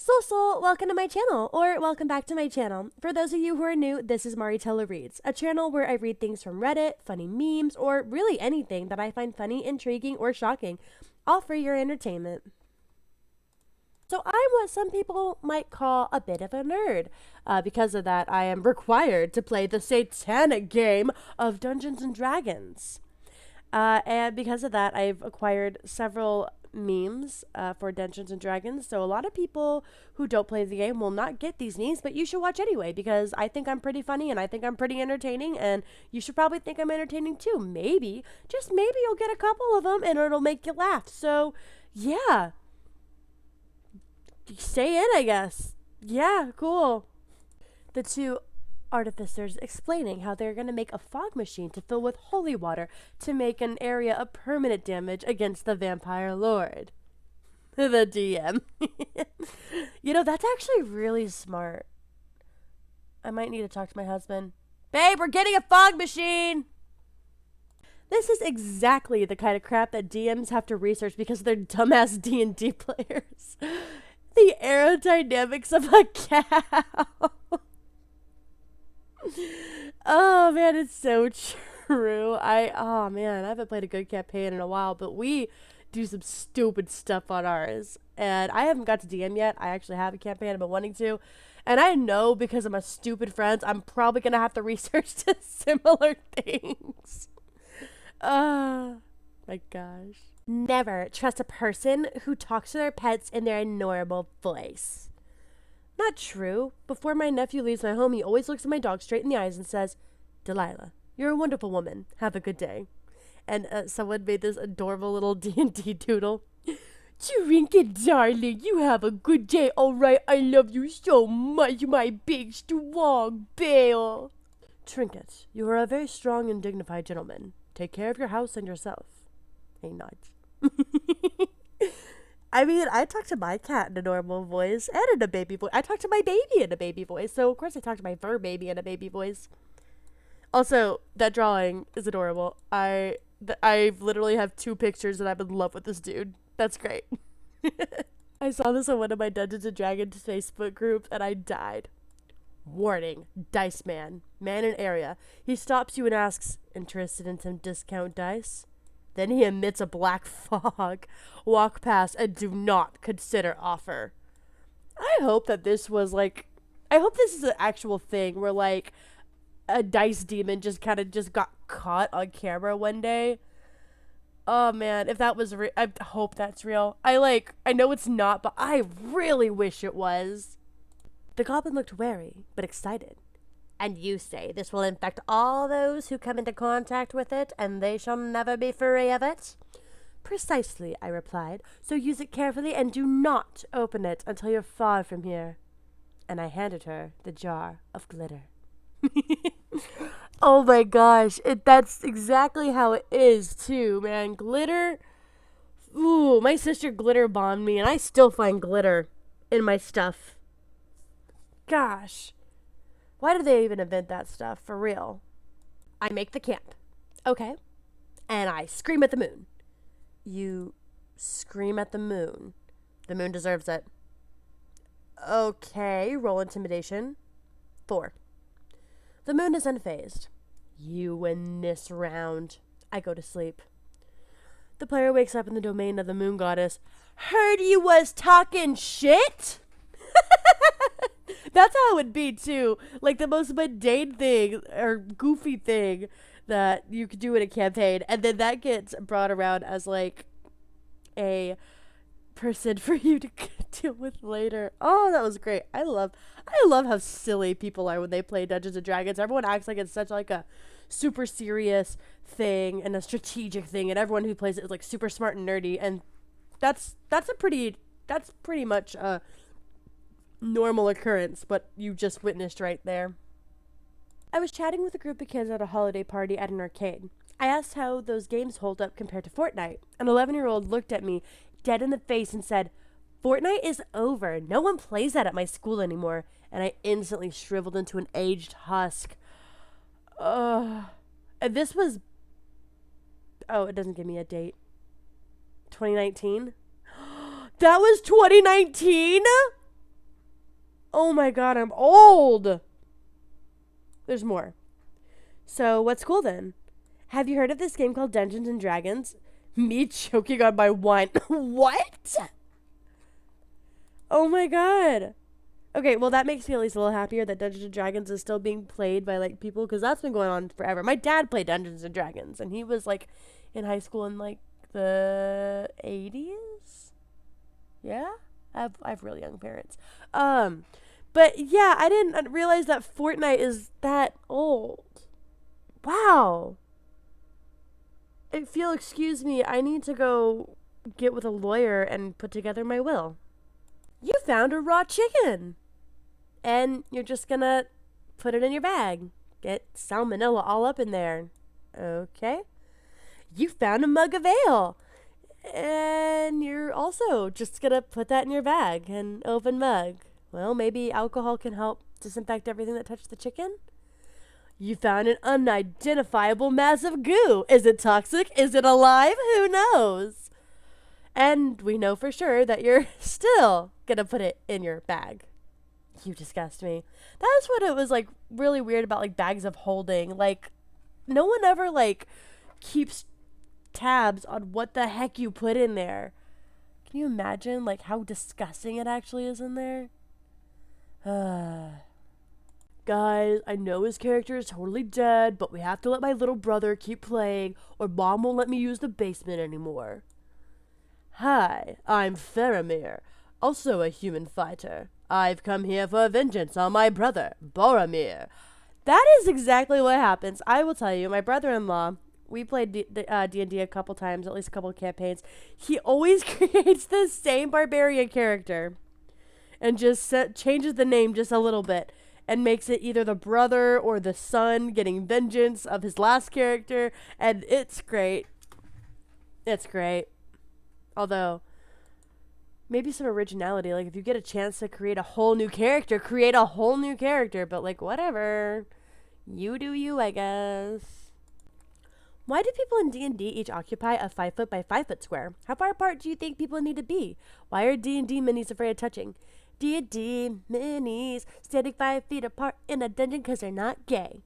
Welcome to my channel, or welcome back to my channel. For those of you who are new, this is Maritello Reads, a channel where I read things from Reddit, funny memes, or really anything that I find funny, intriguing, or shocking, all for your entertainment. So I'm what some people might call a bit of a nerd. Because of that, I am required to play the satanic game of Dungeons and Dragons. And because of that, I've acquired several memes for Dungeons and Dragons. So a lot of people who don't play the game will not get these memes, but you should watch anyway because I think I'm pretty funny and I think I'm pretty entertaining, and you should probably think I'm entertaining too. Maybe, just maybe you'll get a couple of them and it'll make you laugh. So yeah, stay in, I guess. Yeah, cool. The two artificers explaining how they're going to make a fog machine to fill with holy water to make an area of permanent damage against the vampire lord. The DM. That's actually really smart. I might need to talk to my husband. Babe, we're getting a fog machine! This is exactly the kind of crap that DMs have to research because they're dumbass D&D players. The aerodynamics of a cow. Oh man, it's so true. I haven't played a good campaign in a while, but we do some stupid stuff on ours. And I haven't got to DM yet. I actually have a campaign I've been wanting to. And I know because of my stupid friends, I'm probably going to have to research to similar things. My gosh. Never trust a person who talks to their pets in their normal voice. Not true. Before my nephew leaves my home, he always looks at my dog straight in the eyes and says, "Delilah, you're a wonderful woman. Have a good day." And someone made this adorable little D&D doodle. "Trinket, darling, you have a good day. All right, I love you so much, my big strong bear." "Trinket, you are a very strong and dignified gentleman. Take care of your house and yourself." A nod. I mean, I talk to my cat in a normal voice and in a baby voice. I talk to my baby in a baby voice. So, of course, I talk to my fur baby in a baby voice. Also, that drawing is adorable. I literally have 2 pictures that I'm in love with this dude. That's great. I saw this on one of my Dungeons & Dragons Facebook groups, and I died. Warning, Dice Man. Man in area. He stops you and asks, "Interested in some discount dice?" Then he emits a black fog. Walk past and do not consider offer. I hope that this was I hope this is an actual thing where a dice demon just got caught on camera one day. Oh man, if that was real, I hope that's real. I know it's not, but I really wish it was. The goblin looked wary, but excited. "And you say this will infect all those who come into contact with it, and they shall never be free of it?" "Precisely," I replied. "So use it carefully and do not open it until you're far from here." And I handed her the jar of glitter. Oh my gosh, that's exactly how it is too, man. Glitter. Ooh, my sister glitter bombed me, and I still find glitter in my stuff. Gosh. Why did they even invent that stuff, for real? I make the camp. Okay. And I scream at the moon. You scream at the moon. The moon deserves it. Okay, roll intimidation. 4. The moon is unfazed. You win this round. I go to sleep. The player wakes up in the domain of the moon goddess. "Heard you was talking shit?" That's how it would be, too. The most mundane thing or goofy thing that you could do in a campaign. And then that gets brought around as, a person for you to deal with later. Oh, that was great. I love how silly people are when they play Dungeons & Dragons. Everyone acts like it's such, a super serious thing and a strategic thing. And everyone who plays it is, super smart and nerdy. And that's pretty much a normal occurrence, what you just witnessed right there. I was chatting with a group of kids at a holiday party at an arcade. I asked how those games hold up compared to Fortnite. An 11-year-old looked at me dead in the face and said, "Fortnite is over. No one plays that at my school anymore." And I instantly shriveled into an aged husk. And this was... Oh, it doesn't give me a date. 2019? That was 2019? Oh my god, I'm old! There's more. So, what's cool then? Have you heard of this game called Dungeons and Dragons? Me choking on my wine. What? Oh my god. Okay, well, that makes me at least a little happier that Dungeons and Dragons is still being played by, like, people, because that's been going on forever. My dad played Dungeons and Dragons, and he was, like, in high school in, like, the 80s? Yeah? I have really young parents. But, yeah, I didn't realize that Fortnite is that old. Wow. If you'll excuse me, I need to go get with a lawyer and put together my will. You found a raw chicken! And you're just gonna put it in your bag. Get salmonella all up in there. Okay. You found a mug of ale. And you're also just gonna put that in your bag. An open mug. Well, maybe alcohol can help disinfect everything that touched the chicken? You found an unidentifiable mass of goo. Is it toxic? Is it alive? Who knows? And we know for sure that you're still gonna put it in your bag. You disgust me. That's what it was, like, really weird about, like, bags of holding. Like, no one ever, like, keeps tabs on what the heck you put in there. Can you imagine, like, how disgusting it actually is in there? Guys, I know his character is totally dead, but we have to let my little brother keep playing, or Mom won't let me use the basement anymore. Hi, I'm Faramir, also a human fighter. I've come here for vengeance on my brother, Boromir. That is exactly what happens. I will tell you, my brother-in-law, we played D&D a couple times, at least a couple of campaigns. He always creates the same barbarian character and just changes the name just a little bit and makes it either the brother or the son getting vengeance of his last character, and it's great. It's great. Although, maybe some originality. Like, if you get a chance to create a whole new character, create a whole new character. But, like, whatever. You do you, I guess. Why do people in D&D each occupy a 5 foot by 5 foot square? How far apart do you think people need to be? Why are D&D minis afraid of touching? D&D minis standing 5 feet apart in a dungeon because they're not gay.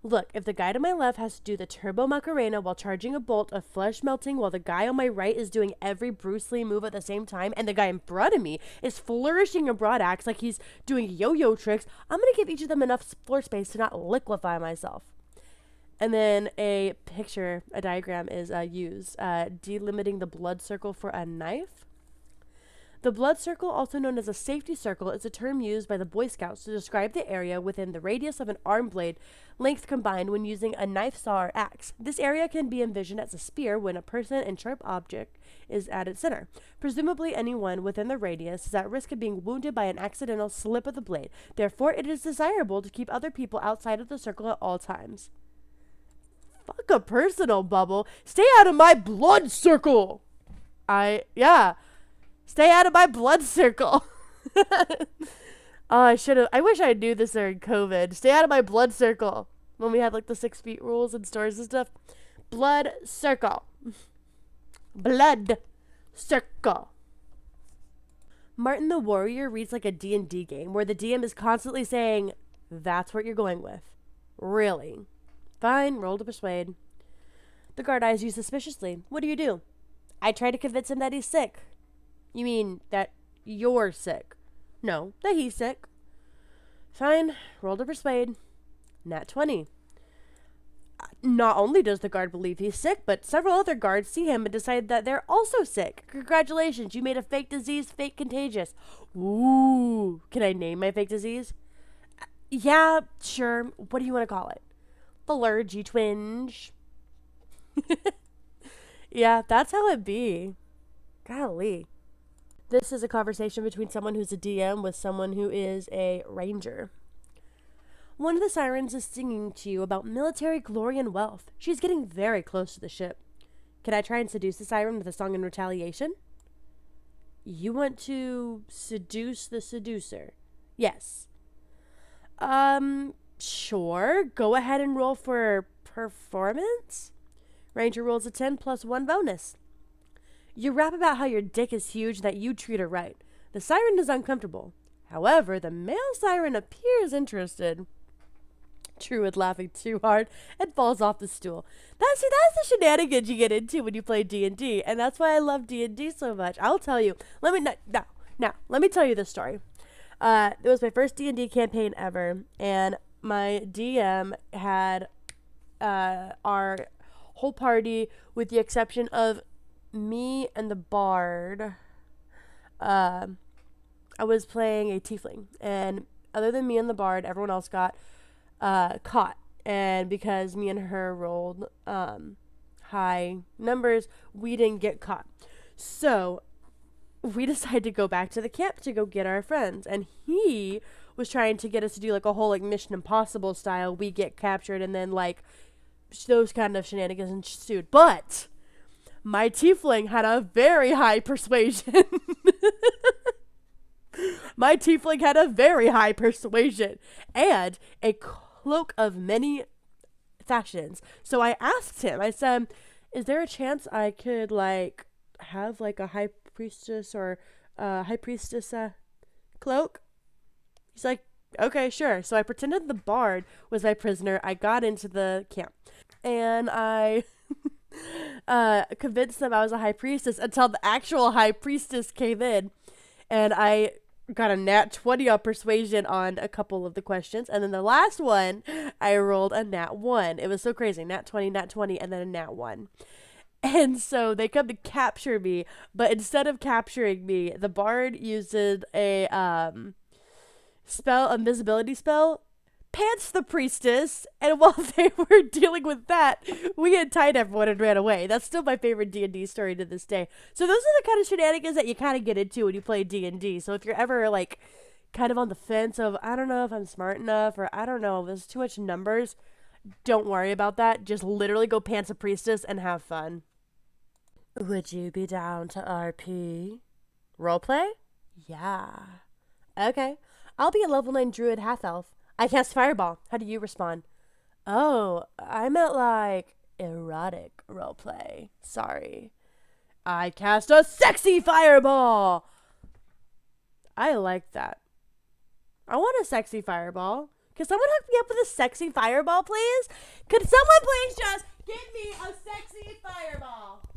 Look, if the guy to my left has to do the turbo Macarena while charging a bolt of flesh melting while the guy on my right is doing every Bruce Lee move at the same time and the guy in front of me is flourishing a broad axe like he's doing yo-yo tricks, I'm going to give each of them enough floor space to not liquefy myself. And then a diagram is used, delimiting the blood circle for a knife. The blood circle, also known as a safety circle, is a term used by the Boy Scouts to describe the area within the radius of an arm blade length combined when using a knife, saw, or axe. This area can be envisioned as a spear when a person and sharp object is at its center. Presumably anyone within the radius is at risk of being wounded by an accidental slip of the blade. Therefore, it is desirable to keep other people outside of the circle at all times. Fuck a personal bubble. Stay out of my blood circle! Stay out of my blood circle. I wish I knew this during COVID. Stay out of my blood circle. When we had, like, the 6 feet rules in stores and stuff. Blood circle. Blood circle. Martin the Warrior reads like a D&D game where the DM is constantly saying, that's what you're going with. Really? Fine, roll to persuade. The guard eyes you suspiciously. What do you do? I try to convince him that he's sick. You mean that you're sick? No, that he's sick. Fine, roll to persuade. Nat 20. Not only does the guard believe he's sick, but several other guards see him and decide that they're also sick. Congratulations, you made a fake disease fake contagious. Ooh, can I name my fake disease? Yeah, sure. What do you want to call it? Allergy twinge. Yeah, that's how it be. Golly. This is a conversation between someone who's a DM with someone who is a ranger. One of the sirens is singing to you about military glory and wealth. She's getting very close to the ship. Can I try and seduce the siren with a song in retaliation? You want to seduce the seducer? Yes. Sure. Go ahead and roll for performance. Ranger rolls a 10 plus 1 bonus. You rap about how your dick is huge and that you treat her right. The siren is uncomfortable. However, the male siren appears interested. Druid laughing too hard and falls off the stool. That's the shenanigans you get into when you play D&D, and that's why I love D&D so much. I'll tell you. Let me tell you this story. It was my first D&D campaign ever, and my DM had our whole party, with the exception of me and the bard. I was playing a tiefling, and other than me and the bard, everyone else got caught. And because me and her rolled high numbers, we didn't get caught. So we decided to go back to the camp to go get our friends, and he was trying to get us to do like a whole like Mission Impossible style, we get captured, and then like those kind of shenanigans ensued. But my tiefling had a very high persuasion. My tiefling had a very high persuasion and a cloak of many fashions. So I asked him, I said, is there a chance I could like have like a high priestess or high priestess cloak? He's like, okay, sure. So I pretended the bard was my prisoner. I got into the camp and I convinced them I was a high priestess until the actual high priestess came in, and I got a nat 20 on persuasion on a couple of the questions, and then the last one I rolled a nat 1. It was so crazy. Nat 20, and then a nat 1. And so they come to capture me, but instead of capturing me, the bard uses a invisibility spell, pants the priestess, and while they were dealing with that, we untied everyone and ran away. That's still my favorite D&D story to this day. So those are the kind of shenanigans that you kind of get into when you play D&D. So if you're ever like kind of on the fence of, I don't know if I'm smart enough, or I don't know, there's too much numbers, don't worry about that. Just literally go pants a priestess and have fun. Would you be down to RP? Roleplay? Yeah. Okay. I'll be a level 9 druid half-elf. I cast Fireball. How do you respond? Oh, I meant like erotic roleplay. Sorry. I cast a sexy Fireball. I like that. I want a sexy Fireball. Could someone hook me up with a sexy Fireball, please? Could someone please just give me a sexy Fireball?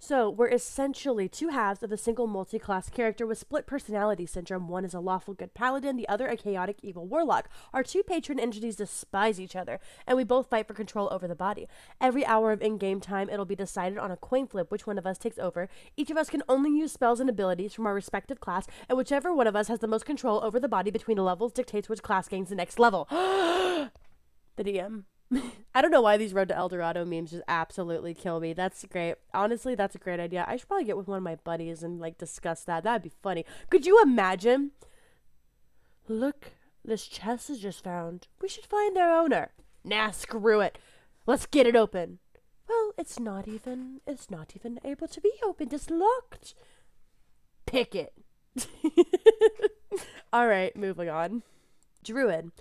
So, we're essentially two halves of a single multi-class character with split personality syndrome. One is a lawful good paladin, the other a chaotic evil warlock. Our two patron entities despise each other, and we both fight for control over the body. Every hour of in-game time, it'll be decided on a coin flip which one of us takes over. Each of us can only use spells and abilities from our respective class, and whichever one of us has the most control over the body between the levels dictates which class gains the next level. The DM. I don't know why these Road to El Dorado memes just absolutely kill me. That's great. Honestly, that's a great idea. I should probably get with one of my buddies and like discuss that. That'd be funny. Could you imagine? Look, this chest is just found. We should find their owner. Nah, screw it. Let's get it open. Well, it's not even able to be opened. It's locked. Pick it. All right, moving on. Druid.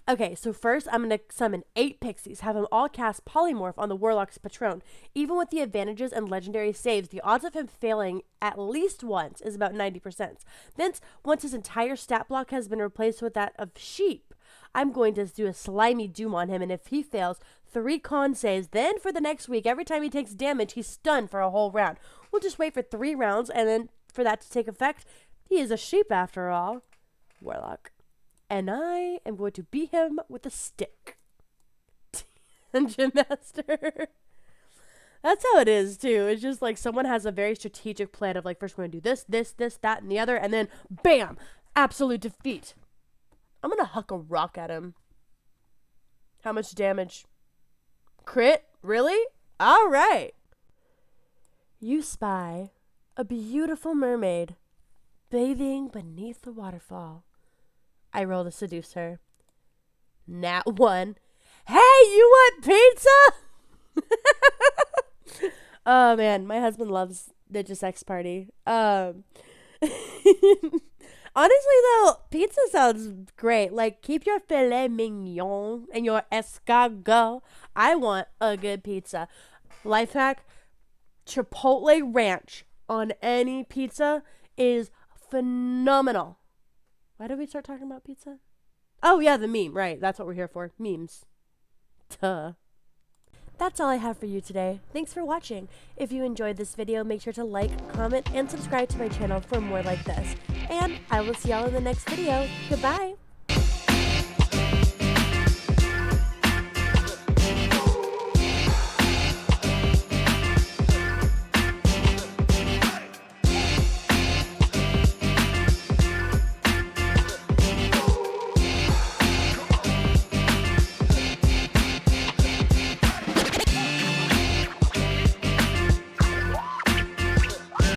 Okay, so first I'm going to summon 8 pixies, have them all cast Polymorph on the Warlock's Patron. Even with the advantages and legendary saves, the odds of him failing at least once is about 90%. Then, once his entire stat block has been replaced with that of Sheep, I'm going to do a Slimy Doom on him, and if he fails, 3 con saves. Then for the next week, every time he takes damage, he's stunned for a whole round. We'll just wait for 3 rounds, and then for that to take effect, he is a sheep after all. Warlock. And I am going to beat him with a stick. Dungeon Master. That's how it is, too. It's just like someone has a very strategic plan of like, first we're going to do this, that, and the other. And then, bam, absolute defeat. I'm going to huck a rock at him. How much damage? Crit? Really? All right. You spy a beautiful mermaid bathing beneath the waterfall. I roll to seduce her. Nat 1. Hey, you want pizza? Oh, man. My husband loves Ninja Sex Party. Honestly, though, pizza sounds great. Like, keep your filet mignon and your escargot. I want a good pizza. Life hack, Chipotle ranch on any pizza is phenomenal. Why did we start talking about pizza? Oh, yeah, the meme. Right. That's what we're here for. Memes. Duh. That's all I have for you today. Thanks for watching. If you enjoyed this video, make sure to like, comment, and subscribe to my channel for more like this. And I will see y'all in the next video. Goodbye!